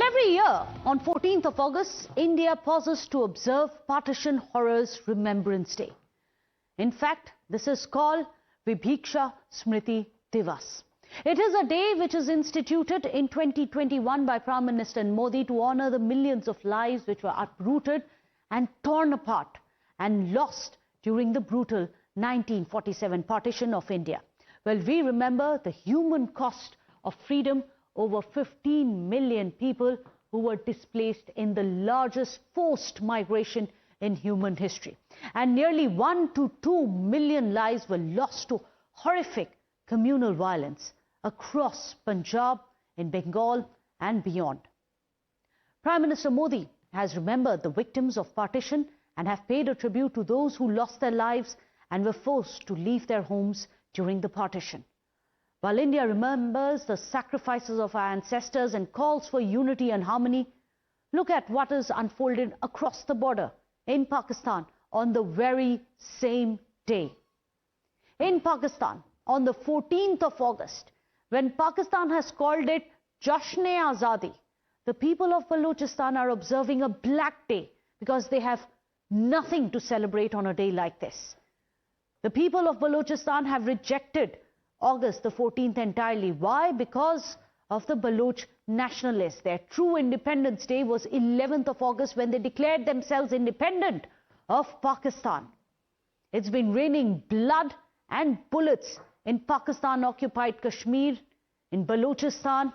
Every year, on 14th of August, India pauses to observe Partition Horrors Remembrance Day. In fact, this is called Vibhiksha Smriti Divas. It is a day which is instituted in 2021 by Prime Minister Modi to honor the millions of lives which were uprooted and torn apart and lost during the brutal 1947 partition of India. Well, we remember the human cost of freedom. Over 15 million people who were displaced in the largest forced migration in human history. And nearly 1 to 2 million lives were lost to horrific communal violence across Punjab, in Bengal and beyond. Prime Minister Modi has remembered the victims of partition and have paid a tribute to those who lost their lives and were forced to leave their homes during the partition. While India remembers the sacrifices of our ancestors and calls for unity and harmony, look at what is unfolded across the border in Pakistan on the very same day. In Pakistan, on the 14th of August, when Pakistan has called it Jasn-e-Azadi, the people of Balochistan are observing a black day because they have nothing to celebrate on a day like this. The people of Balochistan have rejected August the 14th entirely. Why? Because of the Baloch nationalists. Their true Independence Day was 11th of August when they declared themselves independent of Pakistan. It's been raining blood and bullets in Pakistan-occupied Kashmir, in Balochistan,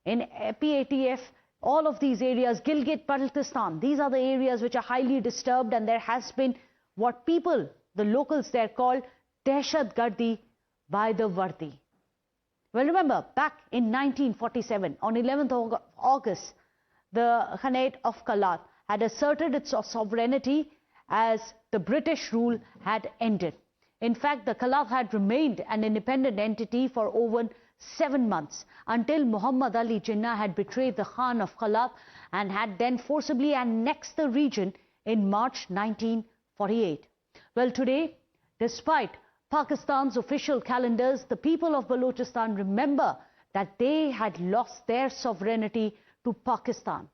in PATF, all of these areas, Gilgit-Baltistan. These are the areas which are highly disturbed, and there has been what people, the locals there, call Dehshat Gardi by the Vardi. Well, remember, back in 1947, on 11th of August, the Khanate of Kalat had asserted its sovereignty as the British rule had ended. In fact, the Kalat had remained an independent entity for over 7 months until Muhammad Ali Jinnah had betrayed the Khan of Kalat and had then forcibly annexed the region in March 1948. Well, today, despite Pakistan's official calendars, the people of Balochistan remember that they had lost their sovereignty to Pakistan.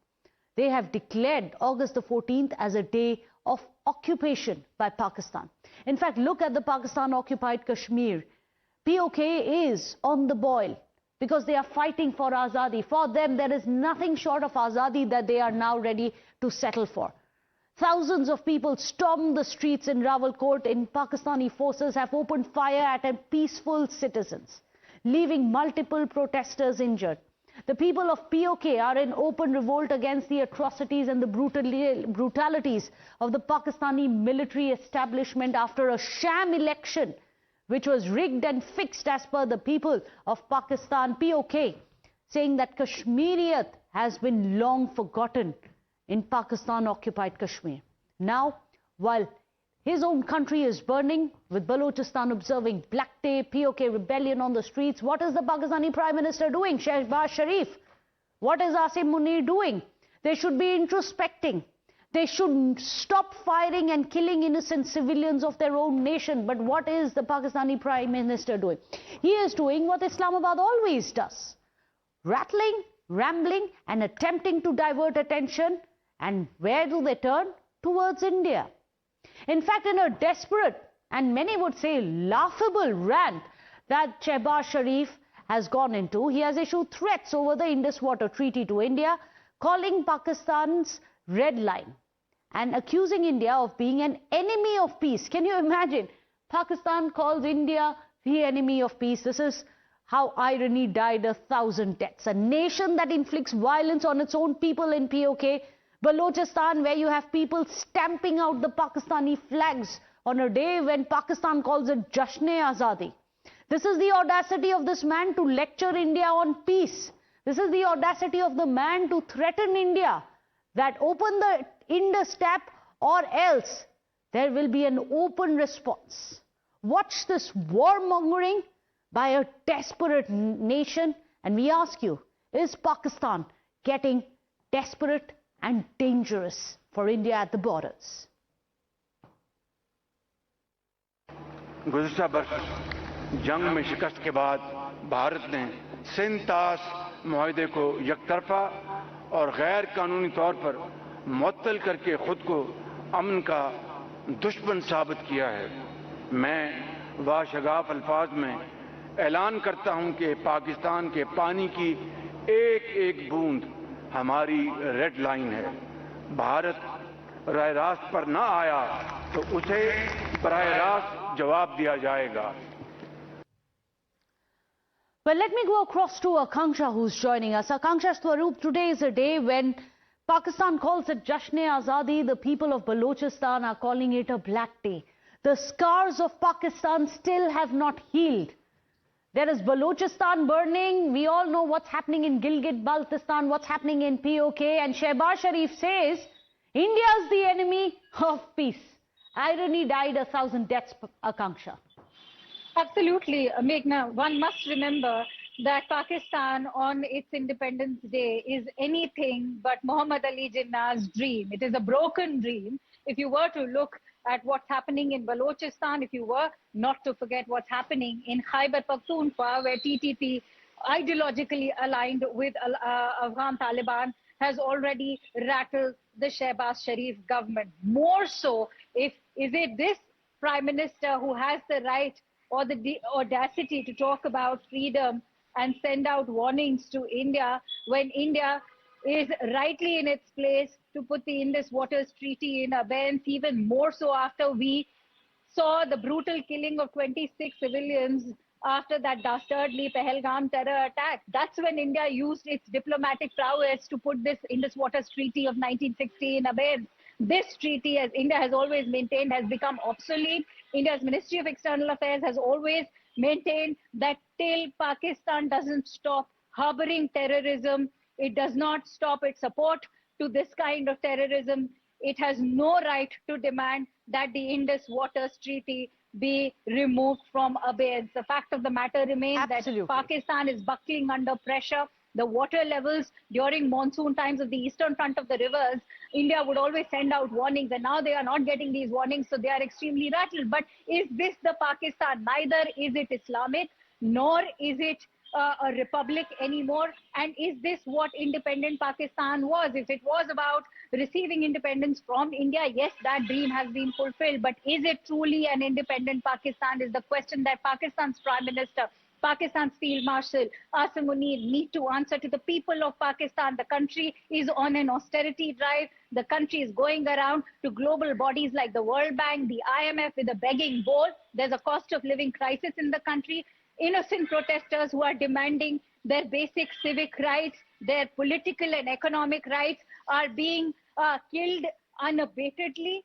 They have declared August the 14th as a day of occupation by Pakistan. In fact, look at the Pakistan-occupied Kashmir. POK is on the boil because they are fighting for Azadi. For them, there is nothing short of Azadi that they are now ready to settle for. Thousands of people stormed the streets in Rawalkot. In Pakistani forces have opened fire at peaceful citizens, leaving multiple protesters injured. The people of POK are in open revolt against the atrocities and the brutalities of the Pakistani military establishment after a sham election which was rigged and fixed as per the people of Pakistan, POK, saying that Kashmiriyat has been long forgotten in Pakistan-occupied Kashmir. Now, while his own country is burning, with Balochistan observing Black Day, POK rebellion on the streets, what is the Pakistani Prime Minister doing? Shehbaz Sharif. What is Asim Munir doing? They should be introspecting. They should stop firing and killing innocent civilians of their own nation. But what is the Pakistani Prime Minister doing? He is doing what Islamabad always does. Rattling, rambling and attempting to divert attention. And where do they turn? Towards India. In fact, in a desperate and many would say laughable rant that Shehbaz Sharif has gone into, he has issued threats over the Indus Waters Treaty to India, calling Pakistan's red line and accusing India of being an enemy of peace. Can you imagine? Pakistan calls India the enemy of peace. This is how irony died 1,000 deaths. A nation that inflicts violence on its own people in POK, Balochistan, where you have people stamping out the Pakistani flags on a day when Pakistan calls it Jasn-e-Azadi. This is the audacity of this man to lecture India on peace. This is the audacity of the man to threaten India that open the Indus tap or else there will be an open response. Watch this warmongering by a desperate nation, and we ask you, is Pakistan getting desperate and dangerous for India at the borders? गुज़श्ता बरस जंग में शिकस्त के बाद भारत ने 47 मुआहदे को यकतरफा और गैर कानूनी तौर पर मुअत्तल करके खुद को अमन का दुश्मन साबित किया है। मैं वाशगाफ अल्फाज में ऐलान करता हूं कि पाकिस्तान के पानी की एक एक बूंद हमारी रेड लाइन है। भारत राह रास्त पर ना आया तो उसे बराह रास्त जवाब दिया जाएगा। Well, let me go across to Akanksha, who's joining us. Akanksha Swaroop, today is a day when Pakistan calls it Azadi. The people of Balochistan are calling it a black day. The scars of Pakistan still have not healed. There is Balochistan burning. We all know what's happening in Gilgit-Baltistan, what's happening in POK. And Shehbaz Sharif says India is the enemy of peace. Irony died 1,000 deaths, Akanksha. Absolutely, Meghna. One must remember that Pakistan on its Independence Day is anything but Muhammad Ali Jinnah's dream. It is a broken dream. If you were to look at what's happening in Balochistan, if you were not to forget what's happening in Khyber Pakhtunkhwa, where TTP, ideologically aligned with Afghan Taliban, has already rattled the Shehbaz Sharif government. More so, is it this Prime Minister who has the right or the audacity to talk about freedom and send out warnings to India when India is rightly in its place to put the Indus Waters Treaty in abeyance, even more so after we saw the brutal killing of 26 civilians after that dastardly Pahalgam terror attack. That's when India used its diplomatic prowess to put this Indus Waters Treaty of 1960 in abeyance. This treaty, as India has always maintained, has become obsolete. India's Ministry of External Affairs has always maintained that till Pakistan doesn't stop harboring terrorism, it does not stop its support to this kind of terrorism, it has no right to demand that the Indus Waters Treaty be removed from abeyance. The fact of the matter remains that Pakistan is buckling under pressure. The water levels during monsoon times of the eastern front of the rivers, India would always send out warnings, and now they are not getting these warnings, so they are extremely rattled. But is this the Pakistan? Neither is it Islamic, nor is it a republic anymore. And is this what independent Pakistan was? If it was about receiving independence from India, yes, that dream has been fulfilled. But is it truly an independent Pakistan is the question that Pakistan's Prime Minister, Pakistan's Field Marshal Asim Munir need to answer to the people of Pakistan. The country is on an austerity drive. The country is going around to global bodies like the World Bank, the IMF with a begging bowl. There's a cost of living crisis in the country. Innocent protesters who are demanding their basic civic rights, their political and economic rights are being killed unabatedly.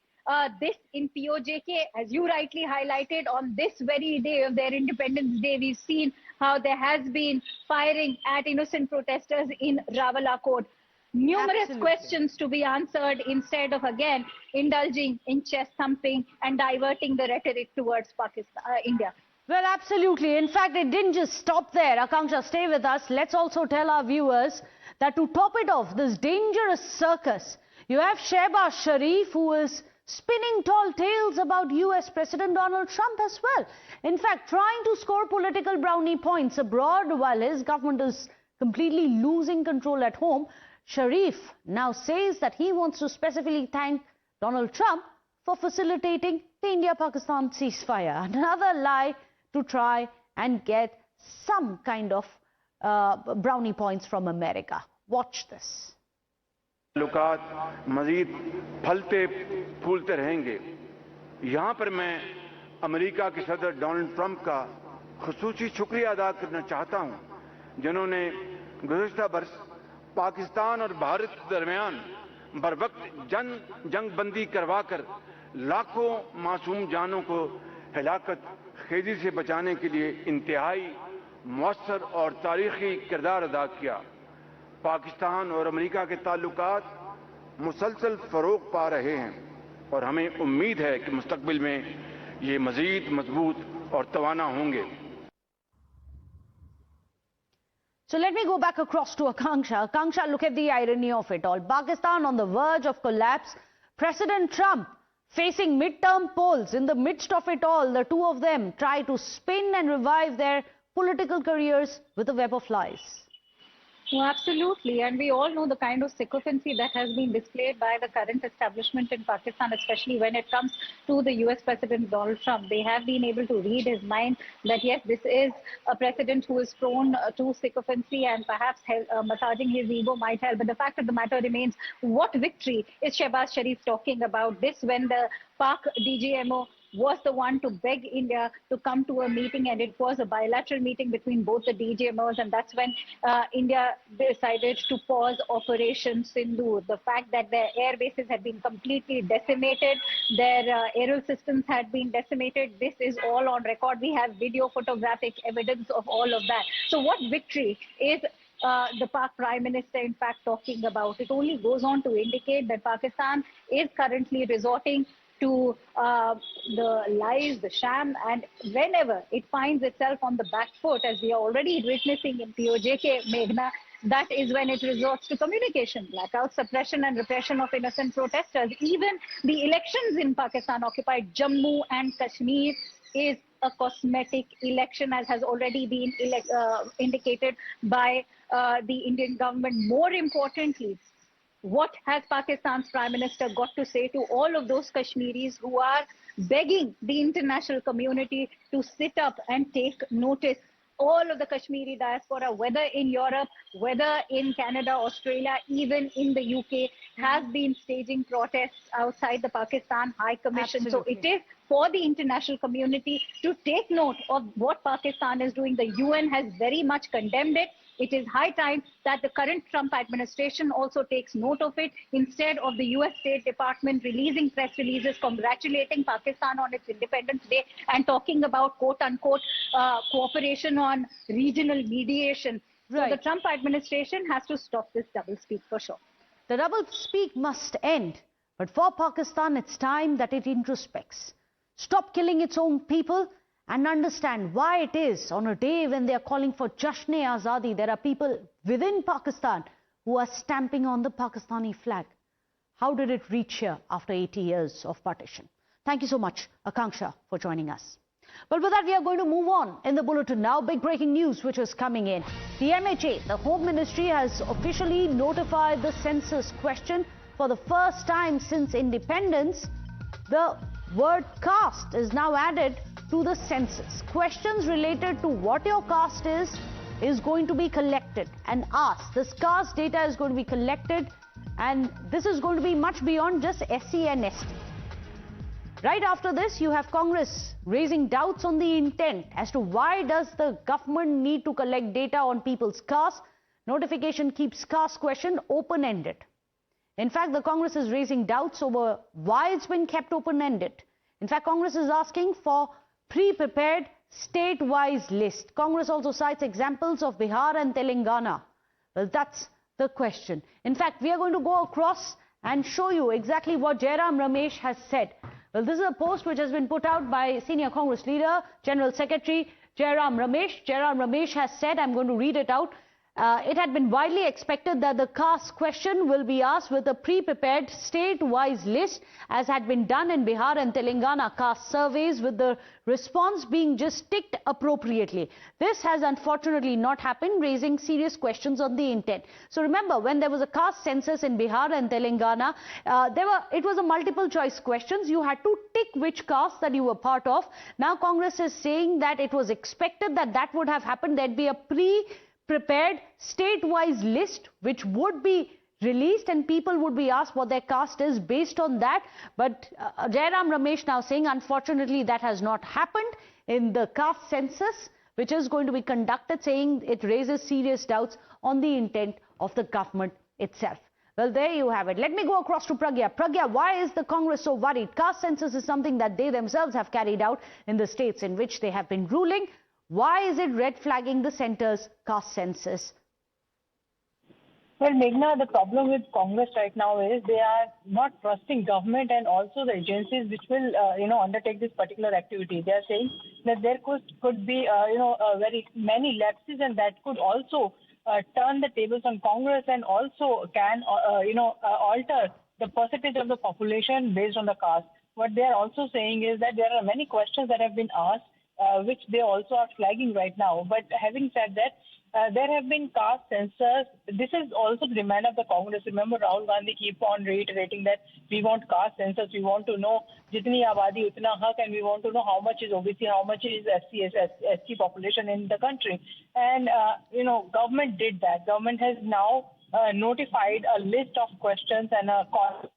This in POJK, as you rightly highlighted, on this very day of their Independence Day, we've seen how there has been firing at innocent protesters in Rawalakot. Numerous questions to be answered instead of, again, indulging in chest thumping and diverting the rhetoric towards Pakistan, India. Well, absolutely. In fact, it didn't just stop there. Akanksha, stay with us. Let's also tell our viewers that to top it off, this dangerous circus, you have Shehbaz Sharif, who is spinning tall tales about US President Donald Trump as well. In fact, trying to score political brownie points abroad while his government is completely losing control at home. Sharif now says that he wants to specifically thank Donald Trump for facilitating the India-Pakistan ceasefire. Another lie to try and get some kind of brownie points from America. Watch this. ताल्लुकात मजीद फलते फूलते रहेंगे। यहाँ पर मैं America के सदर Donald Trump का खुसूसी शुक्रिया अदा करना चाहता हूँ, जिन्होंने गुज़श्ता बरस पाकिस्तान और भारत के दरमियान बरवक्त जंगबंदी करवाकर लाखों मासूम जानों को हलाकत खेजी से बचाने के लिए इंतहाई मौसर और तारीखी किरदार अदा किया। पाकिस्तान और अमेरिका के ताल्लुकात मुसलसल फ़रोग़ पा रहे हैं और हमें उम्मीद है कि मुस्तक़बिल में ये मज़ीद मजबूत और तवाना होंगे। So let me go back across to Akanksha. Akanksha, look at the irony of it all. Pakistan on the verge of collapse. President Trump facing midterm polls. In the midst of it all, the two of them try to spin and revive their political careers with a web of lies. Oh, absolutely. And we all know the kind of sycophancy that has been displayed by the current establishment in Pakistan, especially when it comes to the US President Donald Trump. They have been able to read his mind that, yes, this is a president who is prone to sycophancy, and perhaps massaging his ego might help. But the fact of the matter remains, what victory is Shehbaz Sharif talking about? This when the Pak DGMO was the one to beg India to come to a meeting, and it was a bilateral meeting between both the DGMOs, and that's when India decided to pause Operation Sindoor. The fact that their air bases had been completely decimated, their aerial systems had been decimated, this is all on record. We have video photographic evidence of all of that. So what victory is the Pak Prime Minister in fact talking about? It only goes on to indicate that Pakistan is currently resorting to the lies, the sham, and whenever it finds itself on the back foot, as we are already witnessing in POK, Meghna, that is when it resorts to communication blackout, suppression and repression of innocent protesters. Even the elections in Pakistan-occupied Jammu and Kashmir is a cosmetic election, as has already been indicated by the Indian government. More importantly, what has Pakistan's Prime Minister got to say to all of those Kashmiris who are begging the international community to sit up and take notice? All of the Kashmiri diaspora, whether in Europe, whether in Canada, Australia, even in the UK, has been staging protests outside the Pakistan High Commission. Absolutely. So it is for the international community to take note of what Pakistan is doing. The UN has very much condemned it. It is high time that the current Trump administration also takes note of it, instead of the US State Department releasing press releases congratulating Pakistan on its Independence Day and talking about quote-unquote cooperation on regional mediation. Right. So the Trump administration has to stop this doublespeak for sure. The doublespeak must end, but for Pakistan, it's time that it introspects. Stop killing its own people and understand why it is on a day when they are calling for Jasn-e-Azadi, there are people within Pakistan who are stamping on the Pakistani flag. How did it reach here after 80 years of partition? Thank you so much, Akanksha, for joining us. Well, with that, we are going to move on in the bulletin now. Big breaking news which is coming in. The MHA, the Home Ministry, has officially notified the census question. For the first time since independence, the word caste is now added to the census. Questions related to what your caste is going to be collected and asked. This caste data is going to be collected, and this is going to be much beyond just SC and ST. Right after this, you have Congress raising doubts on the intent as to why does the government need to collect data on people's caste. Notification keeps caste question open-ended. In fact, the Congress is raising doubts over why it's been kept open-ended. In fact, Congress is asking for pre-prepared state-wise list. Congress also cites examples of Bihar and Telangana. Well, that's the question. In fact, we are going to go across and show you exactly what Jairam Ramesh has said. Well, this is a post which has been put out by senior Congress leader, General Secretary Jairam Ramesh. Jairam Ramesh has said, I'm going to read it out. It had been widely expected that the caste question will be asked with a pre-prepared state-wise list, as had been done in Bihar and Telangana caste surveys, with the response being just ticked appropriately. This has unfortunately not happened, raising serious questions on the intent. So remember, when there was a caste census in Bihar and Telangana, it was a multiple choice questions. You had to tick which caste that you were part of. Now Congress is saying that it was expected that that would have happened. There'd be a prepared state-wise list which would be released, and people would be asked what their caste is based on that. But Jairam Ramesh now saying, unfortunately, that has not happened in the caste census, which is going to be conducted, saying it raises serious doubts on the intent of the government itself. Well, there you have it. Let me go across to Pragya. Pragya, why is the Congress so worried? Caste census is something that they themselves have carried out in the states in which they have been ruling. Why is it red flagging the centre's caste census? Well, Meghna, the problem with Congress right now is they are not trusting government and also the agencies which will, undertake this particular activity. They are saying that there could be, very many lapses, and that could also turn the tables on Congress, and also can, alter the percentage of the population based on the caste. What they are also saying is that there are many questions that have been asked, which they also are flagging right now. But having said that, there have been caste census. This is also the demand of the Congress. Remember, Rahul Gandhi keep on reiterating that we want caste census. We want to know jitni abadi utna hak, and we want to know how much is OBC, how much is SC population in the country. And government did that. Government has now notified a list of questions and a cost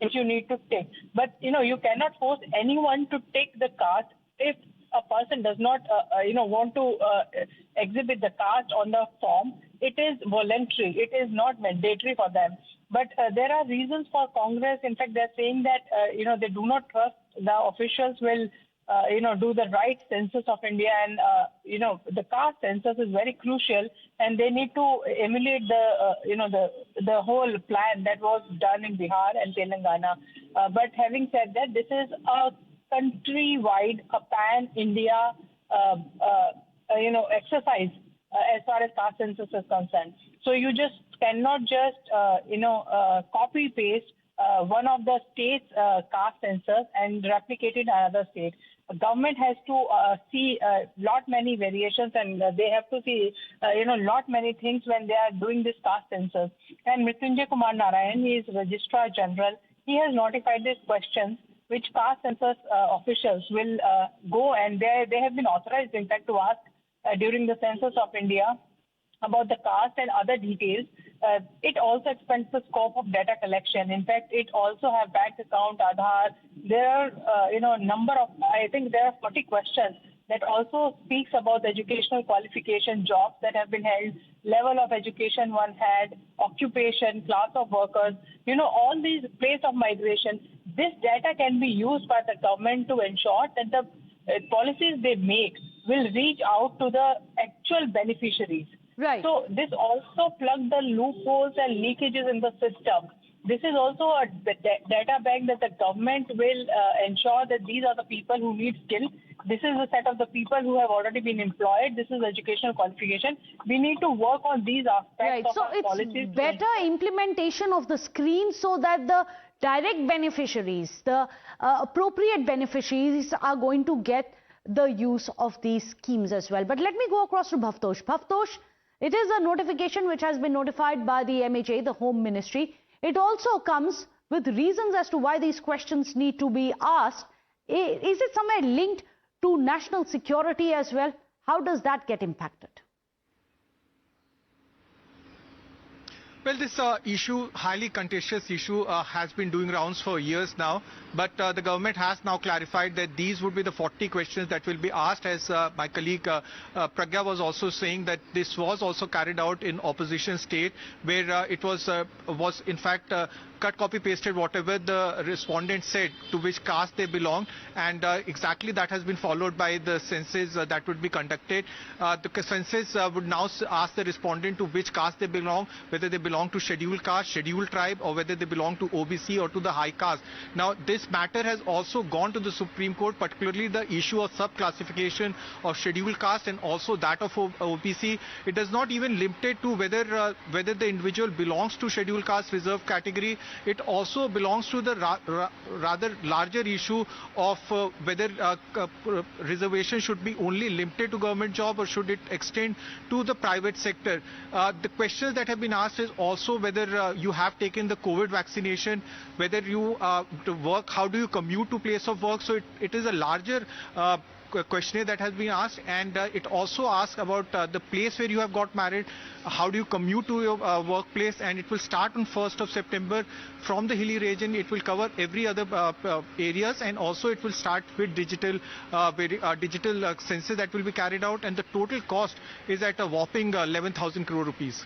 if you need to take. But you cannot force anyone to take the caste if a person does not want to exhibit the caste on the form. It is voluntary. It is not mandatory for them. But there are reasons for Congress. In fact, they're saying that they do not trust the officials will do the right census of India, and the caste census is very crucial, and they need to emulate the whole plan that was done in Bihar and Telangana. But having said that, this is a countrywide, a pan-India exercise as far as caste census is concerned. So you just cannot just copy paste one of the state's caste census and replicate it in another state. Government has to see lot many variations, and they have to see lot many things when they are doing this caste census. And Mrityunjay Kumar Narayan, he is Registrar General. He has notified these questions which caste census officials will go, and they have been authorized, in fact, to ask during the census of India about the caste and other details. It also expands the scope of data collection. In fact, it also have bank account, Aadhaar. There are, number of, I think there are 40 questions that also speaks about the educational qualification, jobs that have been held, level of education one had, occupation, class of workers, all these place of migration. This data can be used by the government to ensure that the policies they make will reach out to the actual beneficiaries. Right. So this also plugs the loopholes and leakages in the system. This is also a data bank that the government will ensure that these are the people who need skill. This is the set of the people who have already been employed. This is educational qualification. We need to work on these aspects of our policies. So it's better implementation of the screen so that the direct beneficiaries, the appropriate beneficiaries are going to get the use of these schemes as well. But let me go across to Bhavtosh. Bhavtosh, it is a notification which has been notified by the MHA, the Home Ministry. It also comes with reasons as to why these questions need to be asked. Is it somewhere linked to national security as well? How does that get impacted? Well, this issue, highly contentious issue, has been doing rounds for years now. But the government has now clarified that these would be the 40 questions that will be asked. As my colleague Pragya was also saying, that this was also carried out in opposition state, where it was in fact cut, copy, pasted whatever the respondent said to which caste they belong, and exactly that has been followed by the census that would be conducted. The census would now ask the respondent to which caste they belong, whether they belong to scheduled caste, scheduled tribe, or whether they belong to OBC or to the high caste. Now, this matter has also gone to the Supreme Court, particularly the issue of sub-classification of scheduled caste and also that of OBC. It does not even limit it to whether the individual belongs to scheduled caste reserved category. It also belongs to the rather larger issue of whether reservation should be only limited to government job or should it extend to the private sector. The questions that have been asked is also whether you have taken the COVID vaccination, whether you work, how do you commute to place of work. So it is a larger questionnaire that has been asked, and it also asks about the place where you have got married, how do you commute to your workplace, and it will start on 1st of September from the hilly region. It will cover every other areas, and also it will start with digital census that will be carried out, and the total cost is at a whopping 11,000 crore rupees.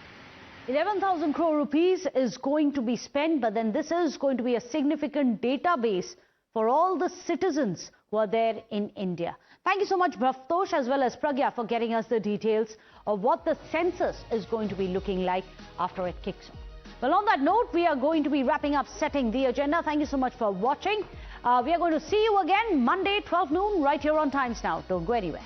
11,000 crore rupees is going to be spent, but then this is going to be a significant database for all the citizens who are there in India. Thank you so much, Bhavtosh, as well as Pragya, for getting us the details of what the census is going to be looking like after it kicks off. Well, on that note, we are going to be wrapping up Setting the Agenda. Thank you so much for watching. We are going to see you again Monday, 12 noon, right here on Times Now. Don't go anywhere.